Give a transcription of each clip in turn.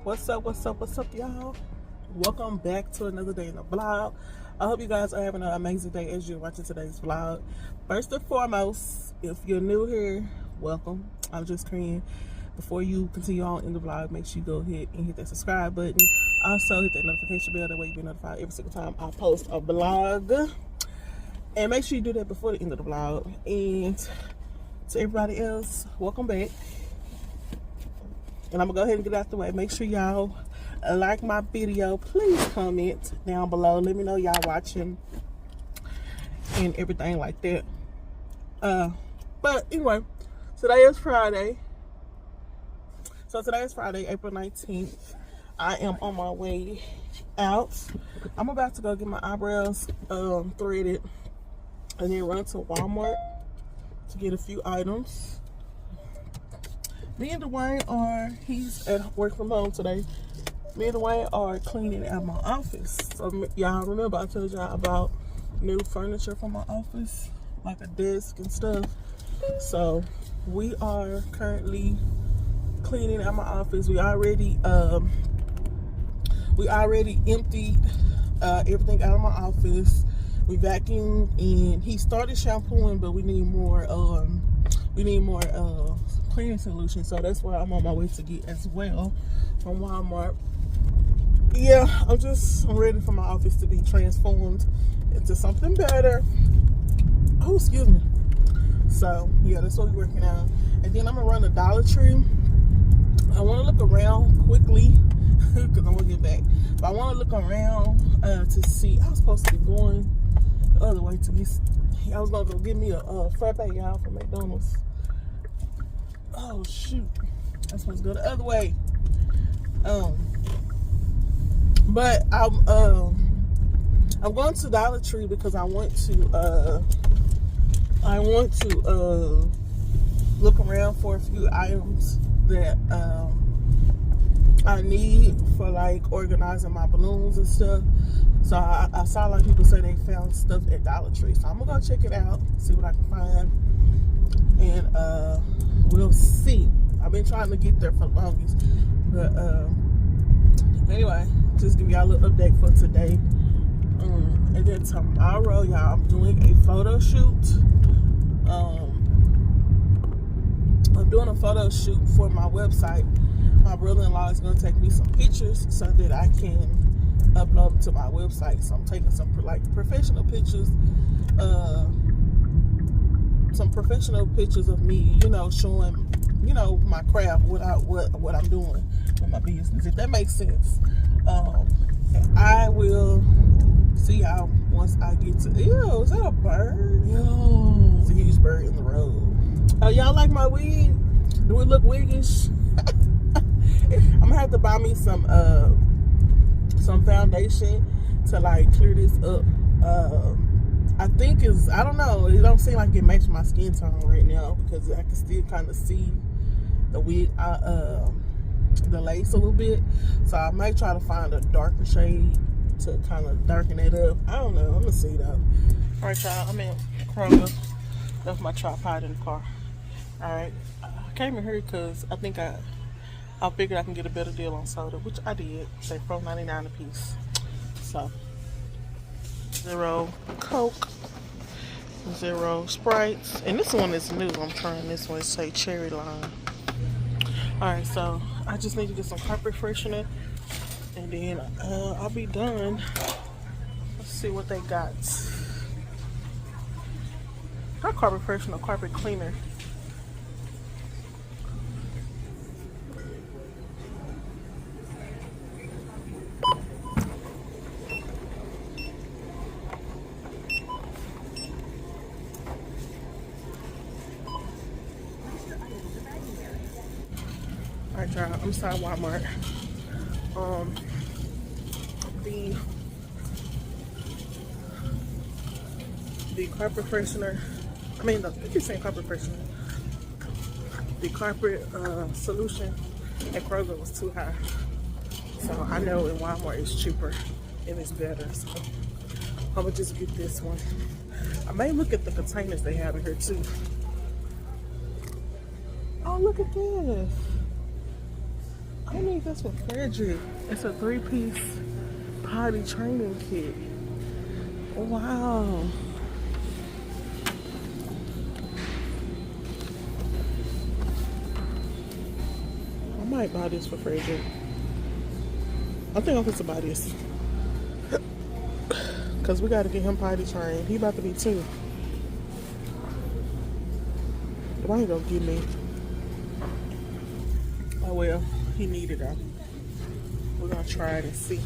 What's up, y'all? Welcome back to another day in the vlog. I hope you guys are having an amazing day as you're watching today's vlog. First and foremost, if you're new here, welcome. I'm just Korean. Before you continue on in the vlog, make sure you go ahead and hit that subscribe button. Also, hit that notification bell. That way you'll be notified every single time I post a vlog. And make sure you do that before the end of the vlog. And to everybody else, welcome back. And I'm gonna go ahead and get out the way. Make sure y'all like my video. Please comment down below. Let me know y'all watching and everything like that. But anyway, today is Friday. So today is Friday, April 19th. I am on my way out. I'm about to go get my eyebrows threaded and then run to Walmart to get a few items. Me and Dwayne he's at work from home today. Me and Dwayne are cleaning out my office. So y'all remember I told y'all about new furniture for my office, like a desk and stuff. So we are currently cleaning out my office. We already emptied everything out of my office. We vacuumed and he started shampooing, but we need more cleaning solution, so that's why I'm on my way to get as well from Walmart. Yeah, I'm ready for my office to be transformed into something better. Oh, excuse me. So yeah, that's what we're working on. And then I'm gonna run to Dollar Tree. I want to look around quickly because I'm gonna get back. But I want to look around to see. I was supposed to be going the other way to get. I was gonna go get me a frappe, y'all, from McDonald's. Oh shoot, I'm supposed to go the other way. But I'm going to Dollar Tree because I want to look around for a few items that I need for like organizing my balloons and stuff. So I saw a lot of people say they found stuff at Dollar Tree, so I'm gonna go check it out, see what I can find, and we'll see. I've been trying to get there for the longest, but anyway, just give y'all a little update for today. And then tomorrow, y'all, I'm doing a photo shoot. I'm doing a photo shoot for my website. My brother-in-law is going to take me some pictures so that I can upload them to my website. So I'm taking some like professional pictures, of me, showing, my craft, what I'm doing with my business, if that makes sense. I will see y'all once I get to. Ew, is that a bird? Yo, it's a huge bird in the road. Y'all like my wig? Do it look wiggish? I'm gonna have to buy me some foundation to like clear this up. I don't know, it don't seem like it matches my skin tone right now because I can still kind of see the wig, the lace a little bit. So I might try to find a darker shade to kind of darken it up. I don't know, I'm gonna see though. All right, y'all, I'm in Kroger. Left my tripod in the car. All right, I came in here because I think I figured I can get a better deal on soda, which I did. Say $4.99 a piece. So 0 Coke, 0 Sprites, and this one is new. I'm trying this one. It say cherry lime. All right, so I just need to get some carpet freshener, and then I'll be done. Let's see what they got. Not carpet freshener, carpet cleaner. Alright, y'all, I'm inside Walmart. The carpet freshener, I keep saying carpet freshener. The carpet solution at Kroger was too high. So I know in Walmart it's cheaper and it's better. So I'm gonna just get this one. I may look at the containers they have in here too. Oh, look at this. I need this for Frederick. It's a 3-piece potty training kit. Wow. I might buy this for Frederick. I think I'm going to buy this. Because we got to get him potty trained. He about to be 2. Why ain't going to give me? Oh well, he needed it. We're going to try it and see.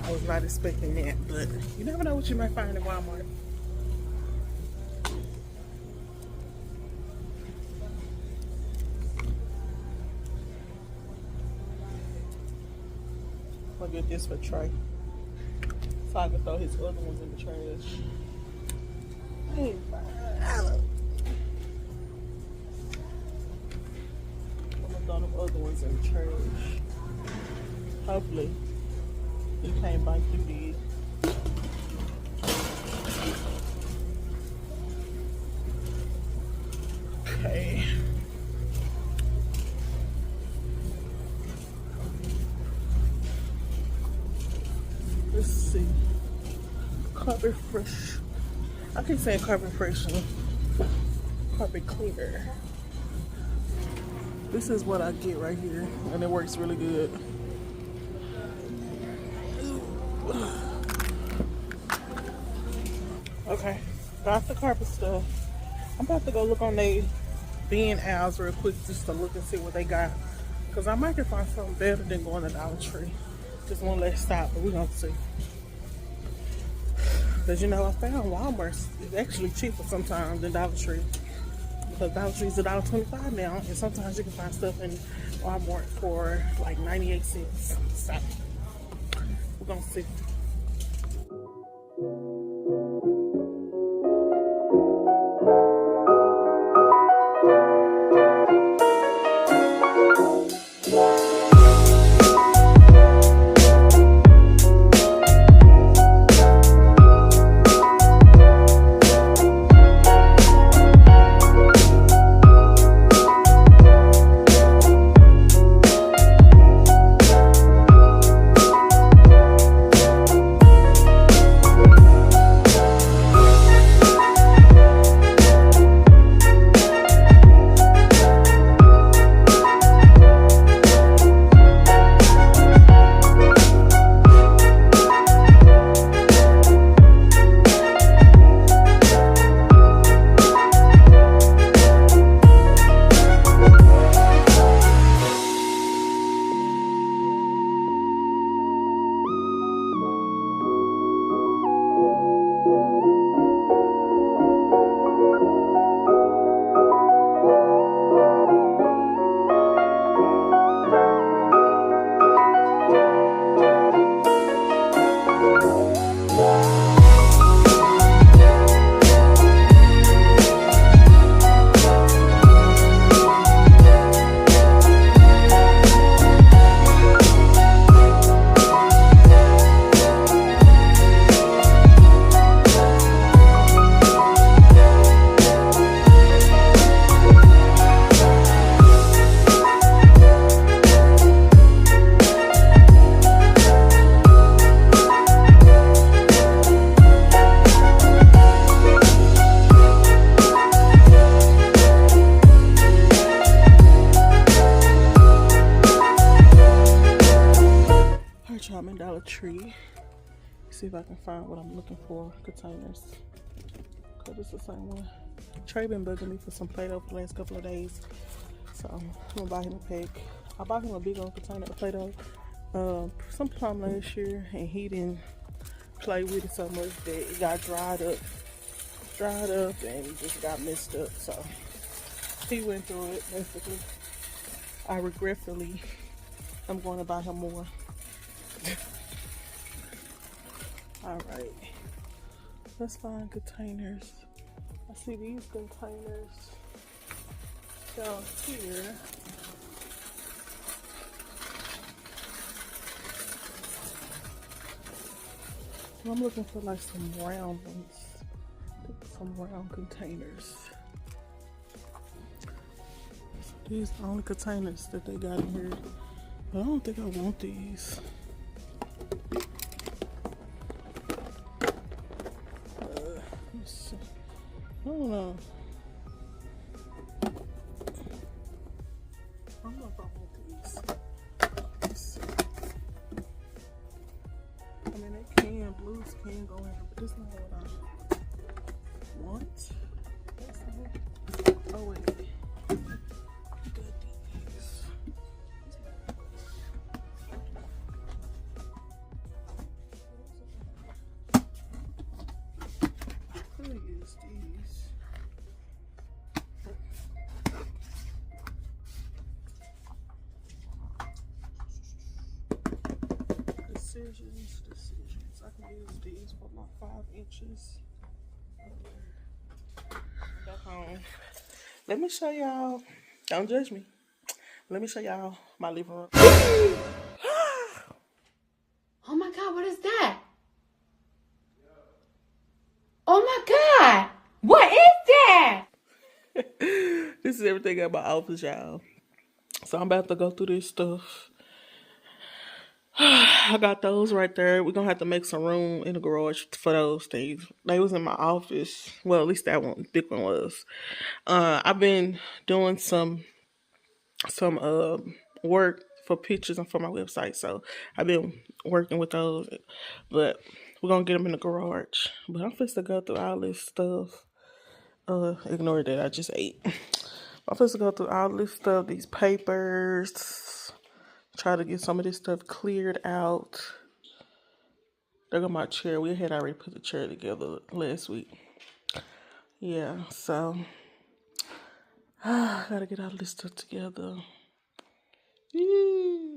I was not expecting that, but you never know what you might find at Walmart. I'll get this for Trey, so I can throw his other ones in the trash. Hey, hello. I'm gonna throw them other ones in the trash. Hopefully, he can't bite too big. Okay. Let's see. Carpet Fresh. I keep saying Carpet Fresh. Carpet Cleaner. This is what I get right here, and it works really good. Okay, got the carpet stuff. I'm about to go look on their bin aisles real quick just to look and see what they got. Because I might can find something better than going to Dollar Tree. Just one less stop, but we're going to see. Because, you know, I found Walmart is actually cheaper sometimes than Dollar Tree. Because Dollar Tree is $1.25 now, and sometimes you can find stuff in Walmart for like 98 cents. So, we're going to see. I'm in Dollar Tree. See if I can find what I'm looking for. Containers. Cause it's the same one. Trey been bugging me for some Play-Doh for the last couple of days, so I'm gonna buy him a pack. I bought him a big old container of Play-Doh sometime last year, and he didn't play with it so much that it got dried up, and it just got messed up. So he went through it basically. I regretfully, I'm going to buy him more. Alright, let's find containers. I see these containers down here. I'm looking for like some round ones, some round containers. These are the only containers that they got in here. But I don't think I want these. I don't know. I don't know if I want these. Let's see. I mean, they can, blues can go in here, but this is not what I want. Oh, wait. Decisions. I can use these for my 5 inches. Back home. Let me show y'all. Don't judge me. Let me show y'all my living room. Oh my God, what is that? Oh my God, what is that? This is everything at my office, y'all. So I'm about to go through this stuff. I got those right there. We're gonna have to make some room in the garage for those things. They was in my office. Well, at least that one, thick one was. I've been doing some work for pictures and for my website, so I've been working with those. But we're gonna get them in the garage. But I'm supposed to go through all this stuff. Ignore that I just ate. I'm supposed to go through all this stuff, these papers. Try to get some of this stuff cleared out. There go my chair. We had already put the chair together last week. Yeah, so I gotta get all this stuff together. Yee.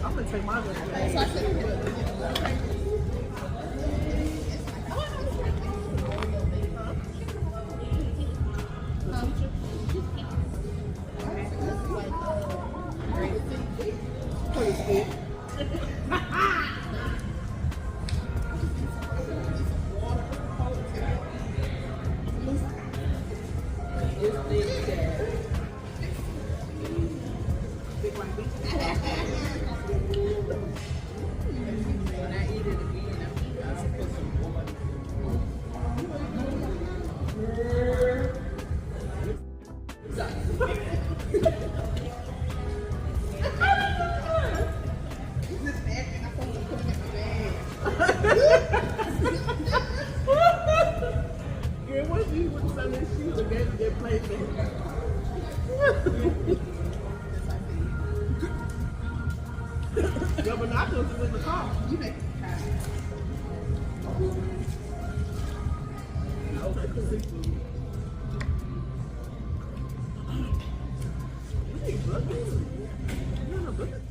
I'm gonna take my I thought it was in the car. You make okay, cool. Seafood. Hey, buckets. You want a bucket?